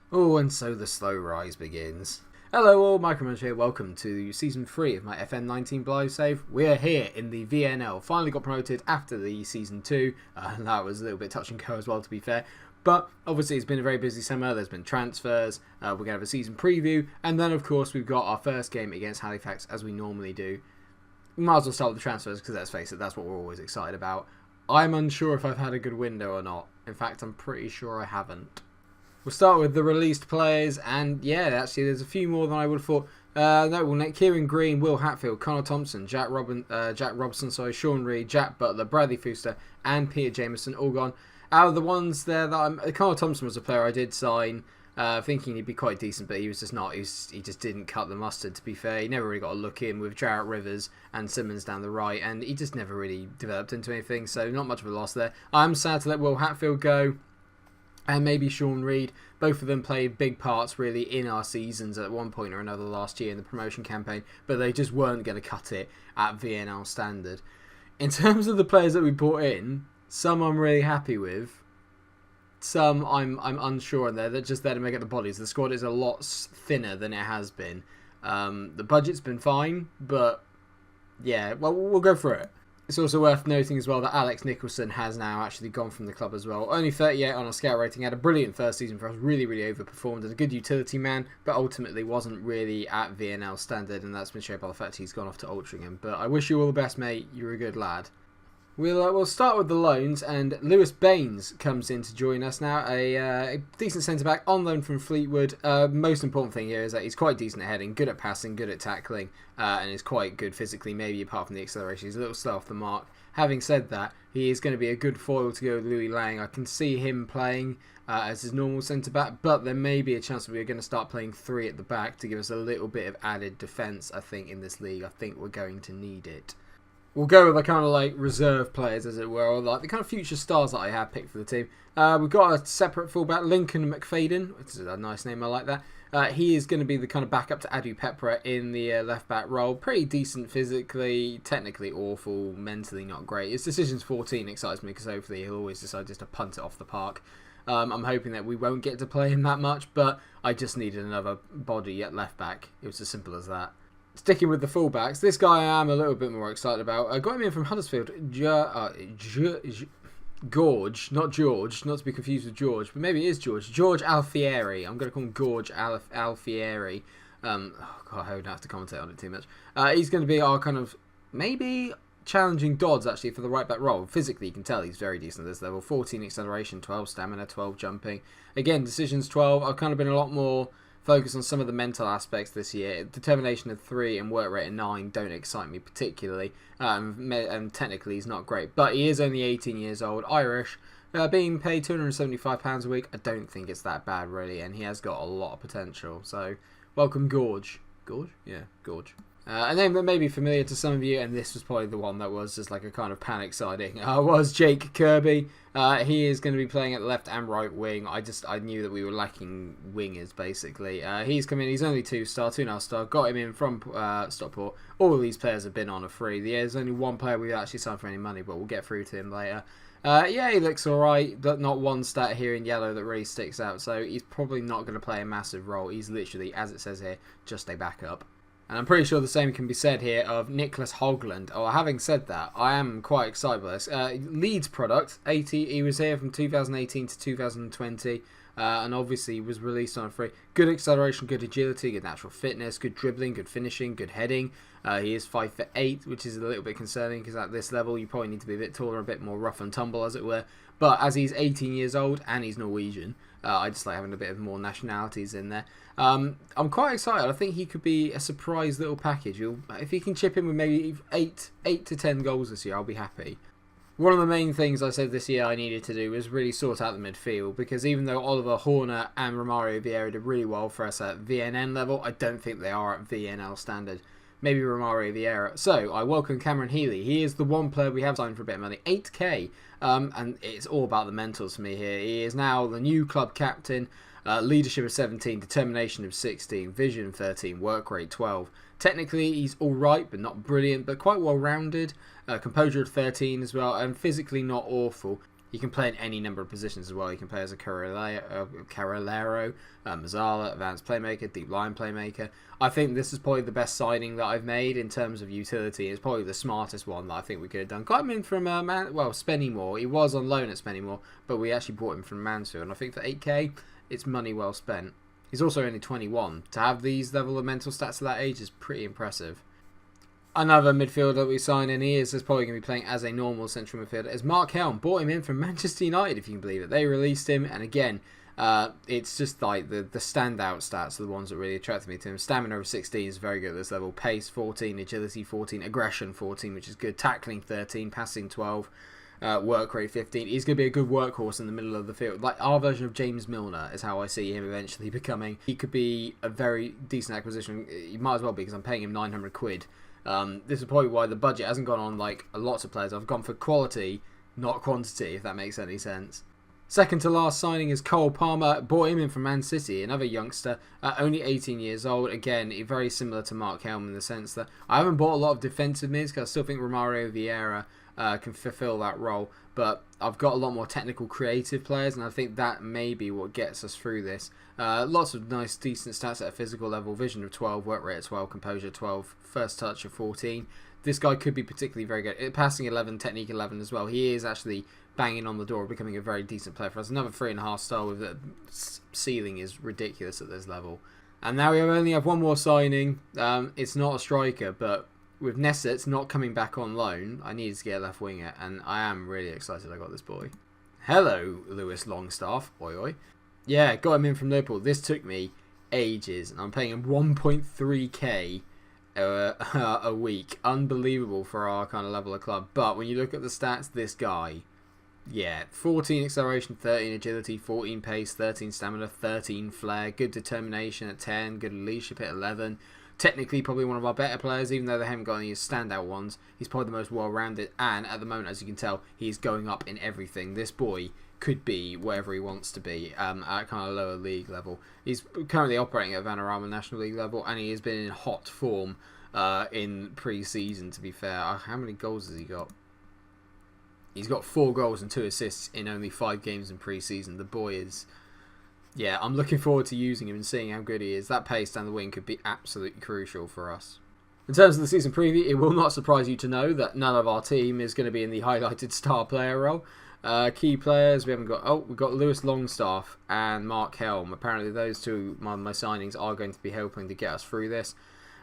Oh, and so the slow rise begins. Hello all, MikeRo here, welcome to Season 3 of my FM19 Blyth save. We're here in the VNL, finally got promoted after the Season 2, and that was a little bit touch and go as well, to be fair. But obviously it's been a very busy summer, there's been transfers, we're going to have a season preview, and then of course we've got our first game against Halifax as we normally do. We might as well start with the transfers because let's face it, that's what we're always excited about. I'm unsure if I've had a good window or not. In fact, I'm pretty sure I haven't. We'll start with the released players, and yeah, actually there's a few more than I would have thought. Kieran Green, Will Hatfield, Connor Thompson, Jack Robson, Sean Reid, Jack Butler, Bradley Fuster, and Peter Jameson all gone. Out of the ones there that Connor Thompson was a player I did sign, thinking he'd be quite decent, but he was just not. He just didn't cut the mustard, to be fair. He never really got a look in with Jarrett Rivers and Simmons down the right, and he just never really developed into anything, so not much of a loss there. I'm sad to let Will Hatfield go. And maybe Sean Reid. Both of them played big parts really in our seasons at one point or another last year in the promotion campaign, but they just weren't going to cut it at VNL standard. In terms of the players that we brought in, some I'm really happy with. Some I'm unsure, and they're just there to make up the bodies. The squad is a lot thinner than it has been. The budget's been fine, but yeah, well, we'll go for it. It's also worth noting as well that Alex Nicholson has now actually gone from the club as well. Only 38 on a scout rating, had a brilliant first season for us, really overperformed as a good utility man, but ultimately wasn't really at VNL standard, and that's been shown by the fact he's gone off to Altrincham. But I wish you all the best, mate. You're a good lad. We'll start with the loans, and Lewis Baines comes in to join us now, a decent centre-back on loan from Fleetwood. Most important thing here is that he's quite decent at heading, good at passing, good at tackling, and is quite good physically, maybe apart from the acceleration. He's a little slow off the mark. Having said that, he is going to be a good foil to go with Louis Lang. I can see him playing as his normal centre-back, but there may be a chance that we're going to start playing three at the back to give us a little bit of added defence, I think, in this league. I think we're going to need it. We'll go with the kind of like reserve players, as it were, or like the kind of future stars that I have picked for the team. We've got a separate fullback, Lincoln McFadden, which is a nice name, I like that. He is going to be the kind of backup to Adu Pepra in the left back role. Pretty decent physically, technically awful, mentally not great. His decisions 14 excites me because hopefully he'll always decide just to punt it off the park. I'm hoping that we won't get to play him that much, but I just needed another body at left back. It was as simple as that. Sticking with the fullbacks, this guy I am a little bit more excited about. I got him in from Huddersfield. Gorge, not George, not to be confused with George, but maybe it is George. George Alfieri. I'm going to call him Gorge Alfieri. God, I don't have to commentate on it too much. He's going to be our kind of maybe challenging Dodds actually for the right back role. Physically, you can tell he's very decent at this level. 14 acceleration, 12 stamina, 12 jumping. Again, decisions 12. I've kind of been a lot more focus on some of the mental aspects this year. Determination of 3 and work rate of 9 don't excite me particularly. And technically he's not great. But he is only 18 years old, Irish. Being paid £275 a week, I don't think it's that bad really. And he has got a lot of potential. So, welcome Gorge. Gorge? Yeah, Gorge. A name that may be familiar to some of you, and this was probably the one that was just like a kind of panic sighting, was Jake Kirby. He is going to be playing at the left and right wing. I knew that we were lacking wingers, basically. He's come in, he's only 2-star, 2.5-star. Got him in from Stockport. All of these players have been on a free. There's only one player we've actually signed for any money, but we'll get through to him later. Yeah, he looks alright, but not one stat here in yellow that really sticks out, so he's probably not going to play a massive role. He's literally, as it says here, just a backup. And I'm pretty sure the same can be said here of Nicholas Hogland. Oh, having said that, I am quite excited by this. Leeds product, 80. He was here from 2018 to 2020, and obviously was released on a free. Good acceleration, good agility, good natural fitness, good dribbling, good finishing, good heading. He is 5'8", which is a little bit concerning because at this level you probably need to be a bit taller, a bit more rough and tumble, as it were. But as he's 18 years old and he's Norwegian, I just like having a bit of more nationalities in there. I'm quite excited. I think he could be a surprise little package. If he can chip in with maybe 8 to 10 goals this year, I'll be happy. One of the main things I said this year I needed to do was really sort out the midfield, because even though Oliver Horner and Romario Vieira did really well for us at VNN level, I don't think they are at VNL standard. Maybe Romario Vieira. So I welcome Cameron Healy. He is the one player we have signed for a bit of money, 8k, and it's all about the mentals for me here. He is now the new club captain. Leadership of 17, determination of 16, vision 13, work rate 12. Technically, he's alright, but not brilliant, but quite well rounded. Composure of 13 as well, and physically not awful. He can play in any number of positions as well. He can play as a Carrilero, Mazzala, advanced playmaker, deep line playmaker. I think this is probably the best signing that I've made in terms of utility. It's probably the smartest one that I think we could have done. Got him in from Spennymoor. He was on loan at Spennymoor, but we actually brought him from Mansfield. And I think for 8k, it's money well spent. He's also only 21. To have these level of mental stats at that age is pretty impressive. Another midfielder that we sign in here is probably going to be playing as a normal central midfielder is Mark Helm. Bought him in from Manchester United, if you can believe it. They released him, and again, it's just like the standout stats are the ones that really attracted me to him. Stamina of 16 is very good at this level. Pace 14, agility 14, aggression 14, which is good. Tackling 13, passing 12, work rate 15. He's going to be a good workhorse in the middle of the field. Like our version of James Milner is how I see him eventually becoming. He could be a very decent acquisition. He might as well be because I'm paying him 900 quid. This is probably why the budget hasn't gone on like lots of players. I've gone for quality, not quantity, if that makes any sense. Second to last signing is Cole Palmer. Bought him in from Man City, another youngster, only 18 years old. Again, very similar to Mark Helm in the sense that I haven't bought a lot of defensive mids because I still think Romario Vieira can fulfill that role. But I've got a lot more technical, creative players, and I think that may be what gets us through this. Lots of nice, decent stats at a physical level. Vision of 12, work rate of 12, composure 12, first touch of 14. This guy could be particularly very good. Passing 11, technique 11 as well. He is actually banging on the door of becoming a very decent player for us. Another 3.5 star with the ceiling is ridiculous at this level. And now we only have one more signing. It's not a striker, but with Nesset not coming back on loan, I needed to get a left winger, and I am really excited I got this boy. Hello, Lewis Longstaff. Oi, oi. Yeah, got him in from Liverpool. This took me ages, and I'm paying him 1.3k a week. Unbelievable for our kind of level of club. But when you look at the stats, this guy, yeah, 14 acceleration, 13 agility, 14 pace, 13 stamina, 13 flair, good determination at 10, good leadership at 11. Technically, probably one of our better players, even though they haven't got any standout ones. He's probably the most well-rounded, and at the moment, as you can tell, he's going up in everything. This boy could be wherever he wants to be at kind of lower league level. He's currently operating at Vanarama National League level, and he has been in hot form in pre-season, to be fair. How many goals has he got? He's got 4 goals and 2 assists in only 5 games in pre-season. The boy is... Yeah, I'm looking forward to using him and seeing how good he is. That pace down the wing could be absolutely crucial for us. In terms of the season preview, it will not surprise you to know that none of our team is going to be in the highlighted star player role. Key players, we've got Lewis Longstaff and Mark Helm. Apparently those two, my signings, are going to be helping to get us through this.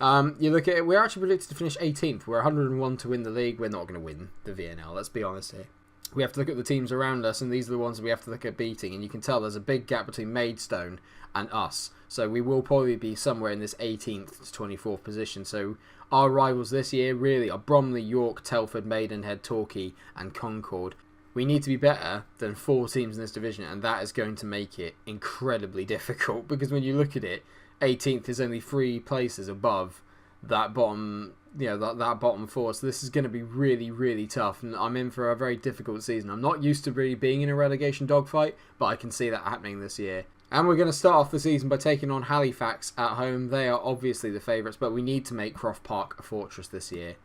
You look at it, we're actually predicted to finish 18th. We're 101 to win the league. We're not going to win the VNL, let's be honest here. We have to look at the teams around us, and these are the ones that we have to look at beating. And you can tell there's a big gap between Maidstone and us. So we will probably be somewhere in this 18th to 24th position. So our rivals this year really are Bromley, York, Telford, Maidenhead, Torquay and Concord. We need to be better than 4 teams in this division, and that is going to make it incredibly difficult. Because when you look at it, 18th is only 3 places above that bottom, that bottom 4. So this is going to be really, really tough, and I'm in for a very difficult season. I'm not used to really being in a relegation dogfight, but I can see that happening this year. And we're going to start off the season by taking on Halifax at home. They are obviously the favourites, but we need to make Croft Park a fortress this year.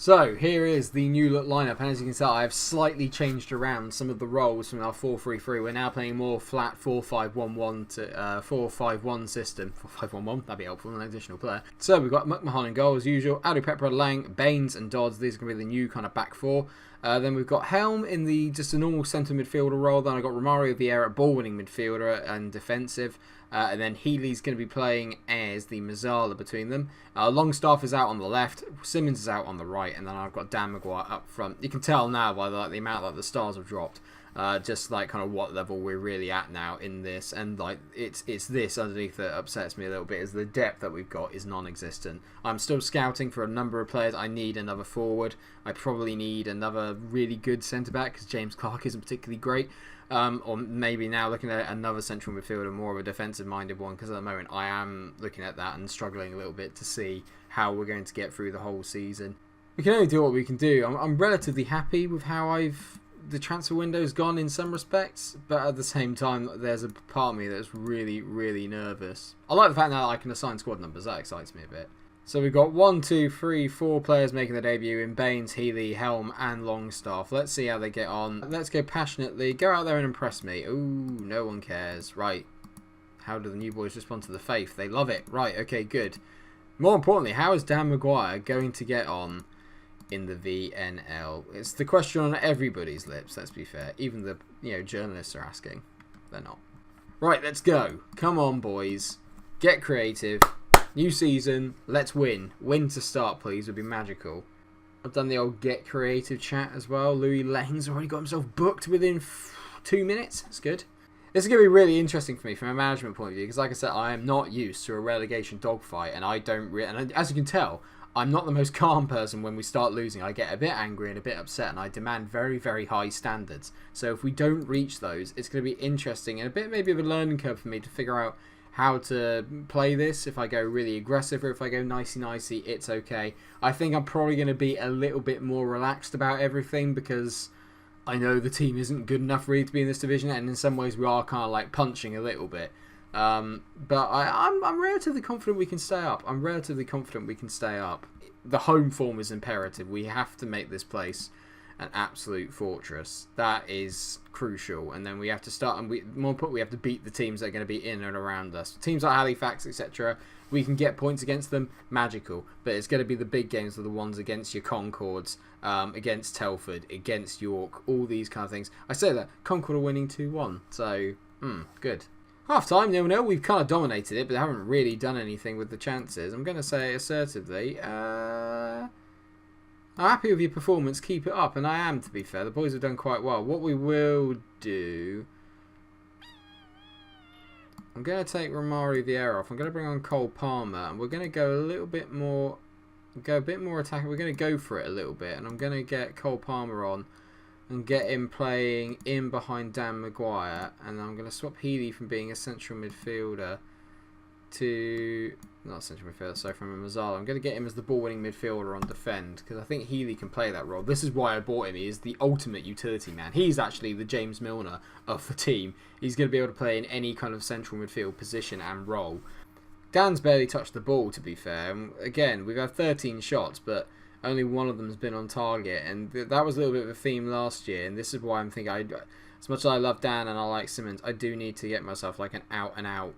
So here is the new look lineup, and as you can tell, I have slightly changed around some of the roles from our 4-3-3. We're now playing more flat 4-5-1-1 to 4-5-1 system. 4-5-1-1, that'd be helpful, an additional player. So we've got McMahon in goal as usual, Adu Pepper, Lang, Baines and Dodds. These are going to be the new kind of back 4. Then we've got Helm in just a normal centre midfielder role. Then I've got Romario Vieira, ball-winning midfielder and defensive. And then Healy's going to be playing as the Mazzala between them. Longstaff is out on the left. Simmons is out on the right. And then I've got Dan Maguire up front. You can tell now by the amount that the stars have dropped. Just like kind of what level we're really at now in this. And like it's this underneath that upsets me a little bit, is the depth that we've got is non-existent. I'm still scouting for a number of players. I need another forward. I probably need another really good centre-back because James Clark isn't particularly great. Or maybe now looking at another central midfielder, more of a defensive-minded one, because at the moment I am looking at that and struggling a little bit to see how we're going to get through the whole season. We can only do what we can do. I'm relatively happy with how the transfer window's gone in some respects, but at the same time there's a part of me that's really, really nervous. I like the fact now that I can assign squad numbers. That excites me a bit. So we've got 1, 2, 3, 4 players making their debut in Baines, Healy, Helm and Longstaff. Let's see how they get on. Let's go passionately. Go out there and impress me. Ooh, no one cares. Right. How do the new boys respond to the faith? They love it. Right, okay, good. More importantly, how is Dan Maguire going to get on in the VNL? It's the question on everybody's lips, let's be fair. Even the journalists are asking. They're not. Right, let's go. Come on, boys. Get creative. New season, let's win. Win to start, please, would be magical. I've done the old get creative chat as well. Louis Lane's already got himself booked within 2 minutes. That's good. This is going to be really interesting for me from a management point of view because, like I said, I am not used to a relegation dogfight, and I don't and as you can tell, I'm not the most calm person when we start losing. I get a bit angry and a bit upset, and I demand very, very high standards. So if we don't reach those, it's going to be interesting and a bit maybe of a learning curve for me to figure out how to play this. If I go really aggressive or if I go nicey, it's okay. I think I'm probably going to be a little bit more relaxed about everything because I know the team isn't good enough really to be in this division, and in some ways we are kind of like punching a little bit. But I'm relatively confident we can stay up. The home form is imperative. We have to make this place an absolute fortress. That is crucial. And then we have to start, and more importantly, we have to beat the teams that are going to be in and around us. Teams like Halifax, etc., we can get points against them, magical. But it's going to be the big games are the ones against your Concords, against Telford, against York, all these kind of things. I say that, Concord are winning 2-1, so, good. Half time, 0-0. We've kind of dominated it, but haven't really done anything with the chances. I'm going to say assertively, I'm happy with your performance. Keep it up. And I am, to be fair. The boys have done quite well. What we will do... I'm going to take Romari Vieira off. I'm going to bring on Cole Palmer. And we're going to go a little bit more... Go a bit more attacking. We're going to go for it a little bit. And I'm going to get Cole Palmer on. And get him playing in behind Dan Maguire. And I'm going to swap Healy from being a central midfielder to... Not central midfielder, sorry, from Mazzala. I'm going to get him as the ball-winning midfielder on defend because I think Healy can play that role. This is why I bought him. He is the ultimate utility man. He's actually the James Milner of the team. He's going to be able to play in any kind of central midfield position and role. Dan's barely touched the ball, to be fair. And again, we've had 13 shots, but only one of them has been on target. And that was a little bit of a theme last year. And this is why I'm thinking, as much as I love Dan and I like Simmons, I do need to get myself like an out-and-out,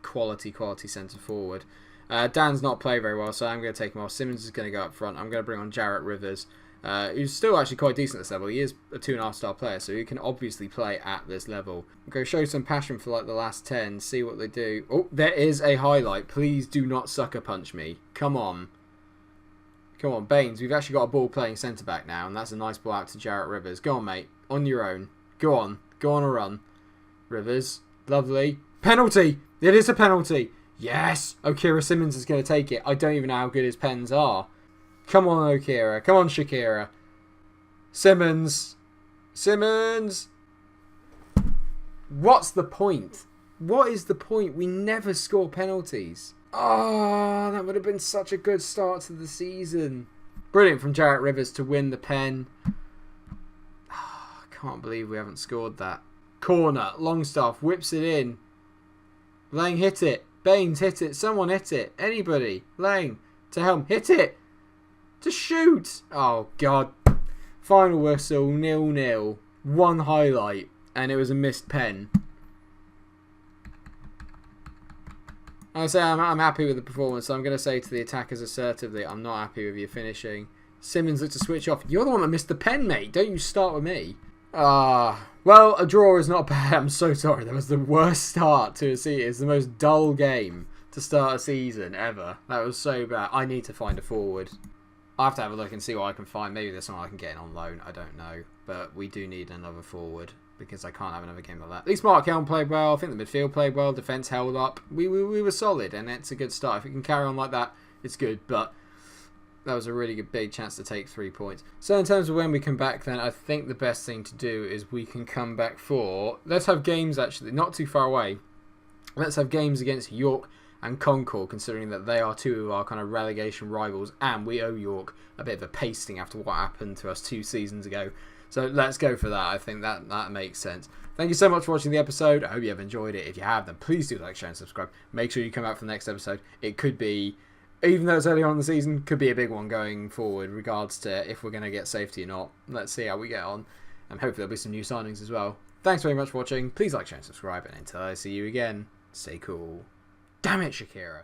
quality centre forward. Dan's not played very well, so I'm going to take him off. Simmons is going to go up front. I'm going to bring on Jarrett Rivers, who's still actually quite decent at this level. He is a 2.5-star player, so he can obviously play at this level. I'm going to show some passion for like the last 10, see what they do. Oh, there is a highlight. Please do not sucker punch me. Come on. Come on, Baines. We've actually got a ball playing centre back now, and that's a nice ball out to Jarrett Rivers. Go on, mate. On your own. Go on. Go on a run. Rivers. Lovely. Penalty! It is a penalty. Yes! Okira Simmons is going to take it. I don't even know how good his pens are. Come on, Okira. Come on, Shakira. Simmons. Simmons! What's the point? What is the point? We never score penalties. Oh, that would have been such a good start to the season. Brilliant from Jarrett Rivers to win the pen. Oh, I can't believe we haven't scored that. Corner. Longstaff whips it in. Lang hit it. Baines hit it. Someone hit it. Anybody. Lang to Helm. Hit it. To shoot. Oh, God. Final whistle. 0-0. One highlight. And it was a missed pen. I say I'm happy with the performance. So I'm going to say to the attackers assertively, I'm not happy with your finishing. Simmons looked to switch off. You're the one that missed the pen, mate. Don't you start with me. Well, a draw is not bad. I'm so sorry. That was the worst start to a season. It's the most dull game to start a season ever. That was so bad. I need to find a forward. I have to have a look and see what I can find. Maybe there's someone I can get in on loan. I don't know. But we do need another forward because I can't have another game like that. At least Mark Helm played well. I think the midfield played well. Defence held up. We were solid, and it's a good start. If we can carry on like that, it's good. But that was a really good big chance to take 3 points. So in terms of when we come back then, I think the best thing to do is we can come back for... Let's have games actually, not too far away. Let's have games against York and Concord, considering that they are two of our kind of relegation rivals, and we owe York a bit of a pasting after what happened to us 2 seasons ago. So let's go for that. I think that makes sense. Thank you so much for watching the episode. I hope you have enjoyed it. If you have, then please do like, share and subscribe. Make sure you come out for the next episode. It could be even though it's early on in the season, could be a big one going forward, regards to if we're going to get safety or not. Let's see how we get on, and hopefully there'll be some new signings as well. Thanks very much for watching. Please like, share, and subscribe, and until I see you again, stay cool. Damn it, Shakira.